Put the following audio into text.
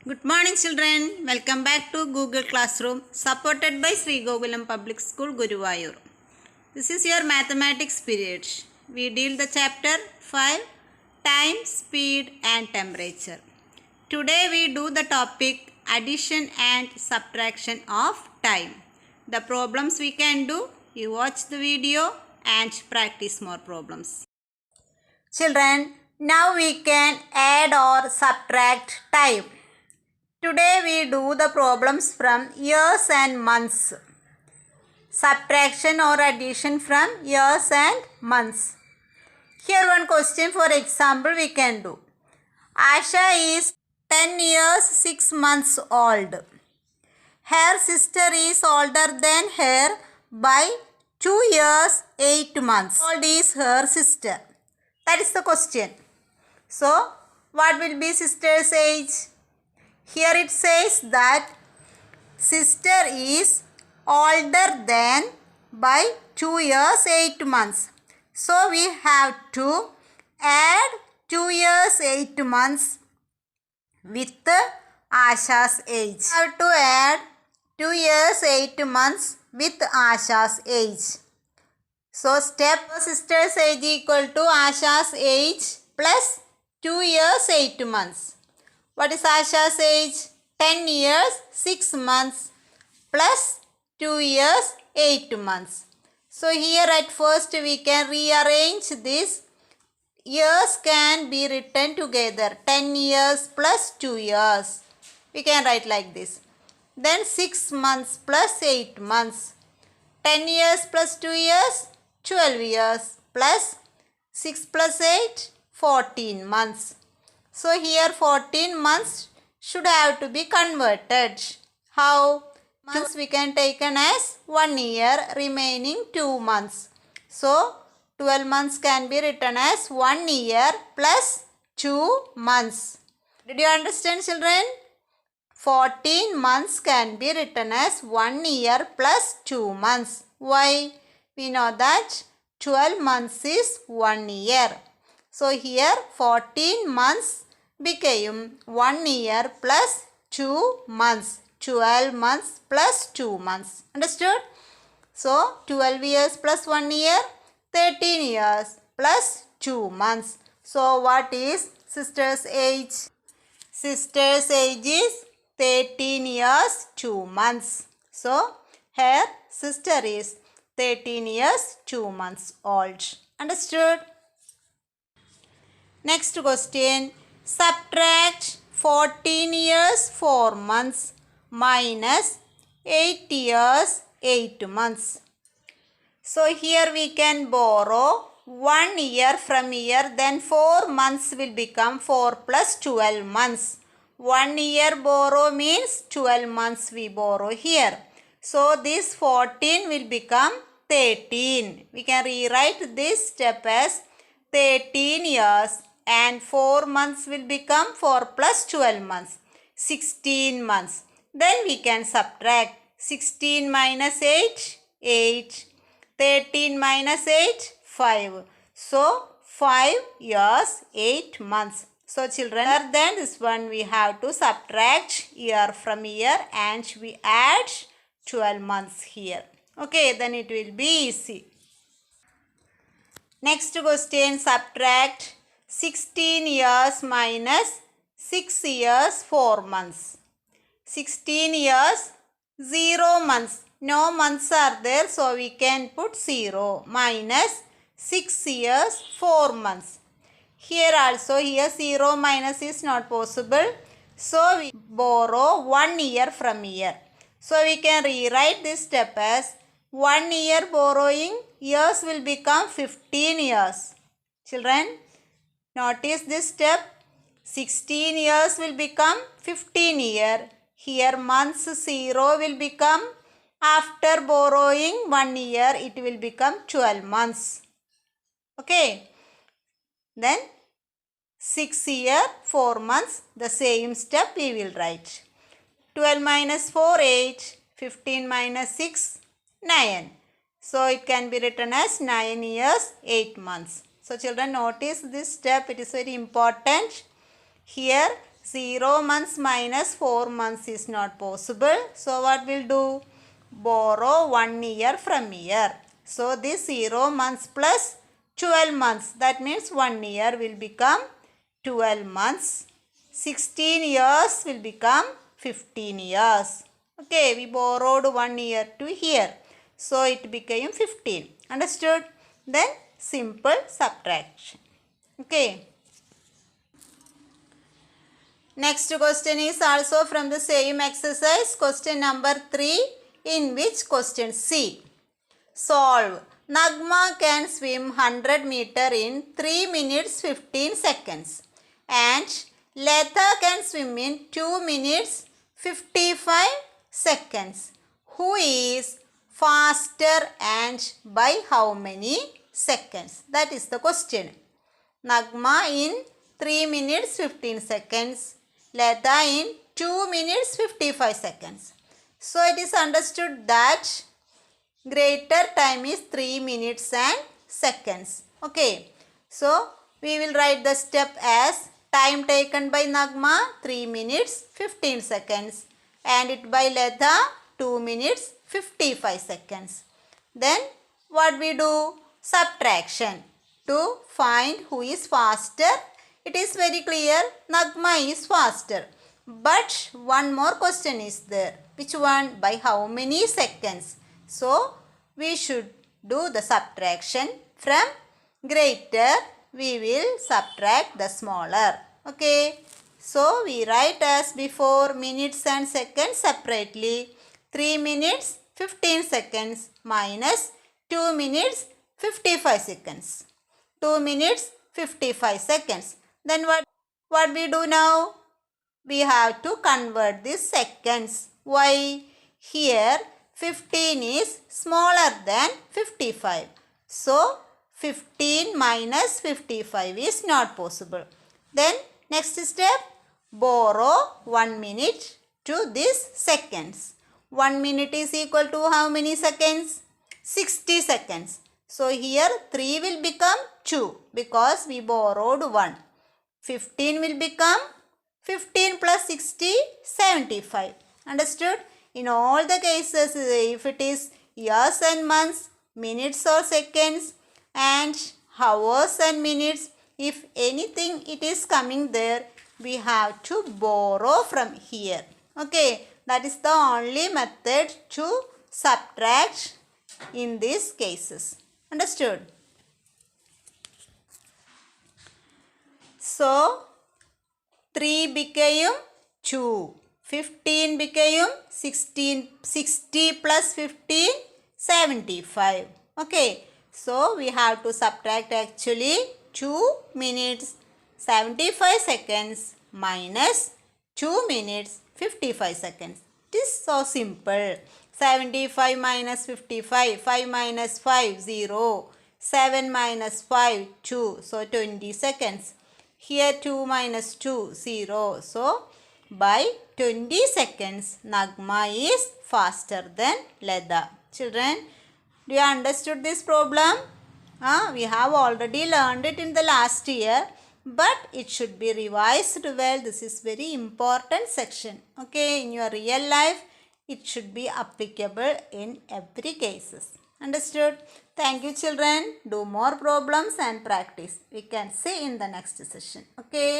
Good morning children. Welcome back to Google Classroom supported by Sri Gokulam Public School Guruvayur. This is your mathematics period. We deal the chapter 5 time, speed and temperature. Today we do the topic addition and subtraction of time. The problems we can do, you watch the video and practice more problems. Children, now we can add or subtract time. Today we do the problems from years and months. Subtraction or addition from years and months. Here one question for example we can do. Asha is 10 years 6 months old. Her sister is older than her by 2 years 8 months. How old is her sister? That is the question. So what will be sister's age? Here it says that sister is older than by 2 years 8 months. So we have to add 2 years 8 months with Asha's age. We have to add 2 years 8 months with Asha's age. So step sister's age equal to Asha's age plus 2 years 8 months. What is Asha's age? 10 years 6 months plus 2 years 8 months. So here at first we can rearrange this. Years can be written together. 10 years plus 2 years. We can write like this. Then 6 months plus 8 months. 10 years plus 2 years, 12 years plus 6 plus 8, 14 months. So here 14 months should have to be converted. How? Months we can take as 1 year, remaining 2 months. So 12 months can be written as 1 year plus 2 months. Did you understand children? 14 months can be written as 1 year plus 2 months. Why? We know that 12 months is 1 year. So here 14 months became 1 year plus 2 months. 12 months plus 2 months. Understood? So 12 years plus 1 year, 13 years plus 2 months. So what is sister's age? Sister's age is 13 years 2 months. So her sister is 13 years 2 months old. Understood? Next question. Subtract 14 years 4 months minus 8 years 8 months. So here we can borrow 1 year from here, then 4 months will become 4 plus 12 months. 1 year borrow means 12 months we borrow here. So this 14 will become 13. We can rewrite this step as 13 years and 4 months will become 4 plus 12 months, 16 months. Then we can subtract 16 minus 8, 8. 13 minus 8, 5. So 5 years, 8 months. So children, other than this one we have to subtract year from year and we add 12 months here. Okay, then it will be easy. Next question, subtract 16 years minus 6 years 4 months. 16 years 0 months. No months are there, so we can put 0 minus 6 years 4 months. Here also, here 0 minus is not possible. So we borrow 1 year from here. So we can rewrite this step as 1 year borrowing, years will become 15 years. Children, notice this step. 16 years will become 15 year. Here months 0 will become, after borrowing 1 year it will become 12 months. Okay. Then 6 year 4 months, the same step we will write. 12 minus 4, 8. 15 minus 6, 9. So it can be written as 9 years 8 months. So children, notice this step, it is very important. Here 0 months minus 4 months is not possible. So what we'll do? Borrow 1 year from here. So this 0 months plus 12 months. That means 1 year will become 12 months. 16 years will become 15 years. Okay, we borrowed 1 year to here. So it became 15. Understood? Then simple subtraction. Okay. Next question is also from the same exercise. Question number 3, in which question C. Solve. Nagma can swim 100 meter in 3 minutes 15 seconds. And Letha can swim in 2 minutes 55 seconds. Who is faster and by how many seconds? That is the question. Nagma in 3 minutes 15 seconds. Letha in 2 minutes 55 seconds. So it is understood that greater time is 3 minutes and seconds. Okay. So we will write the step as time taken by Nagma 3 minutes 15 seconds and it by Letha 2 minutes 55 seconds. Then what we do? Subtraction to find who is faster. It is very clear Nagma is faster. But one more question is there. Which one? By how many seconds? So we should do the subtraction. From greater we will subtract the smaller. Okay. So we write as before minutes and seconds separately. 3 minutes 15 seconds minus 2 minutes 55 seconds. 2 minutes 55 seconds. Then what we do now? We have to convert these seconds. Why? Here 15 is smaller than 55. So 15 minus 55 is not possible. Then next step, borrow 1 minute to this seconds. 1 minute is equal to how many seconds? 60 seconds. So here 3 will become 2 because we borrowed 1. 15 will become 15 plus 60, 75. Understood? In all the cases, if it is years and months, minutes or seconds, and hours and minutes, if anything it is coming there, we have to borrow from here. Okay, that is the only method to subtract in these cases. Understood? So 3 became 2. 15 became 16. 60 plus 15, 75. Okay. So we have to subtract actually 2 minutes 75 seconds minus 2 minutes 55 seconds. It is so simple. 75 minus 55. 5 minus 5, 0. 7 minus 5, 2. So 20 seconds. Here 2 minus 2, 0. So by 20 seconds, Nagma is faster than Letha. Children, do you understood this problem? We have already learned it in the last year, but it should be revised well. This is very important section. Okay, in your real life, it should be applicable in every cases. Understood? Thank you, children. Do more problems and practice. We can see in the next session. Okay.